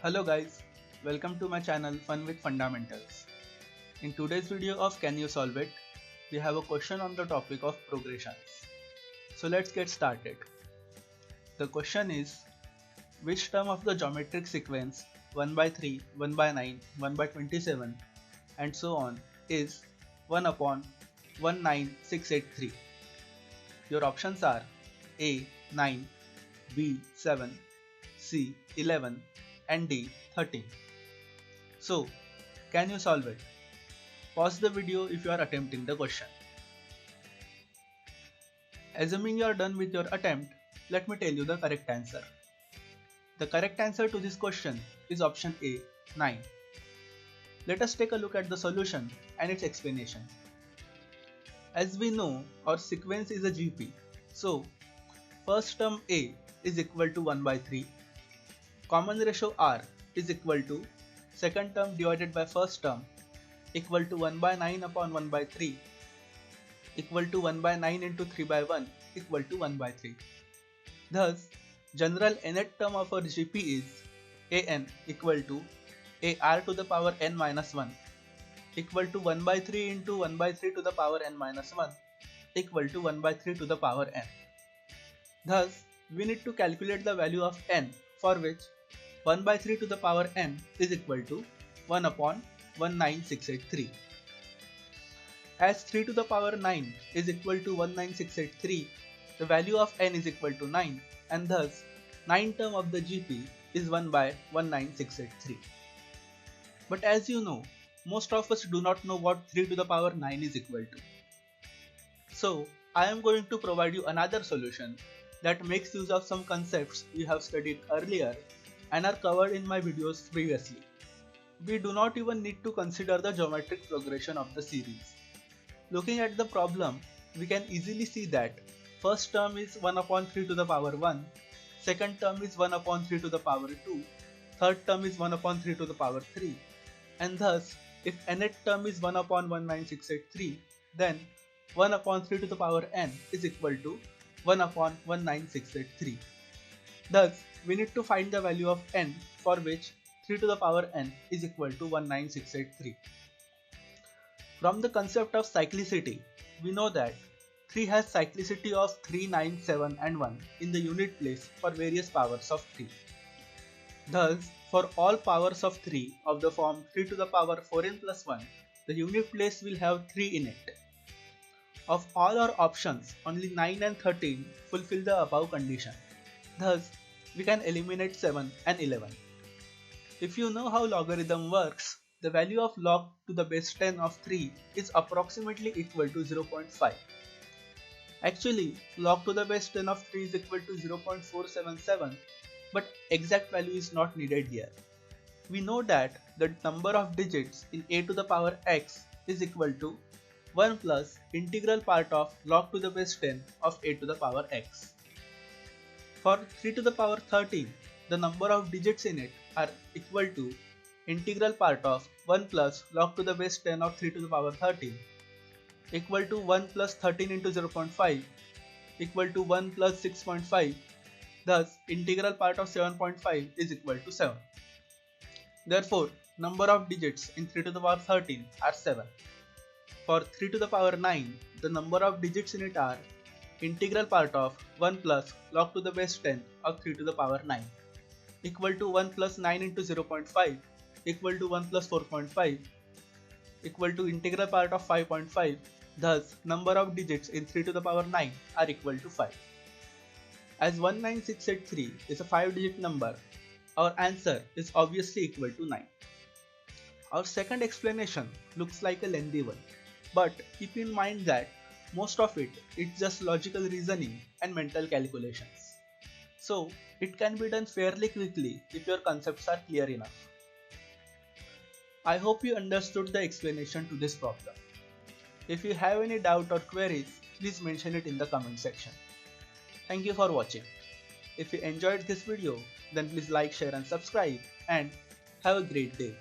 Hello guys, welcome to my channel Fun with Fundamentals. In today's video of Can You Solve It, we have a question on the topic of progressions. So let's get started. The question is, which term of the geometric sequence 1 by 3, 1 by 9, 1 by 27 and so on is 1 upon 19683? Your options are A 9, B 7, C 11 and D 13. So, can you solve it? Pause the video if you are attempting the question. Assuming you are done with your attempt, let me tell you the correct answer. The correct answer to this question is option A 9. Let us take a look at the solution and its explanation. As we know, our sequence is a GP. So, first term A is equal to 1 by 3. Common ratio R is equal to second term divided by first term equal to 1 by 9 upon 1 by 3 equal to 1 by 9 into 3 by 1 equal to 1 by 3. Thus, general nth term of our GP is An equal to AR to the power n minus 1 equal to 1 by 3 into 1 by 3 to the power n minus 1 equal to 1 by 3 to the power n. Thus, we need to calculate the value of n, for which 1 by 3 to the power n is equal to 1 upon 19683. As 3 to the power 9 is equal to 19683, the value of n is equal to 9 and thus 9 term of the GP is 1 by 19683. But as you know, most of us do not know what 3 to the power 9 is equal to. So, I am going to provide you another solution that makes use of some concepts you have studied earlier and are covered in my videos previously. We do not even need to consider the geometric progression of the series. Looking at the problem, we can easily see that first term is 1 upon 3 to the power 1, second term is 1 upon 3 to the power 2, third term is 1 upon 3 to the power 3, and thus if nth term is 1 upon 19683, then 1 upon 3 to the power n is equal to 1 upon 19683. Thus, we need to find the value of n, for which 3 to the power n is equal to 19683. From the concept of cyclicity, we know that 3 has cyclicity of 3, 9, 7 and 1 in the unit place for various powers of 3. Thus, for all powers of 3 of the form 3 to the power 4n plus 1, the unit place will have 3 in it. Of all our options, only 9 and 13 fulfill the above condition. Thus, we can eliminate 7 and 11. If you know how logarithm works, the value of log to the base 10 of 3 is approximately equal to 0.5. Actually, log to the base 10 of 3 is equal to 0.477, but exact value is not needed here. We know that the number of digits in a to the power x is equal to 1 plus integral part of log to the base 10 of a to the power x. For 3 to the power 13, the number of digits in it are equal to integral part of 1 plus log to the base 10 of 3 to the power 13 equal to 1 plus 13 into 0.5 equal to 1 plus 6.5. Thus, integral part of 7.5 is equal to 7. Therefore, number of digits in 3 to the power 13 are 7. For 3 to the power 9, the number of digits in it are integral part of 1 plus log to the base 10 of 3 to the power 9 equal to 1 plus 9 into 0.5 equal to 1 plus 4.5 equal to integral part of 5.5. Thus, number of digits in 3 to the power 9 are equal to 5. As 19683 is a 5-digit number, our answer is obviously equal to 9. Our second explanation looks like a lengthy one, but keep in mind that most of it is just logical reasoning and mental calculations. So, it can be done fairly quickly if your concepts are clear enough. I hope you understood the explanation to this problem. If you have any doubt or queries, please mention it in the comment section. Thank you for watching. If you enjoyed this video, then please like, share and subscribe and have a great day.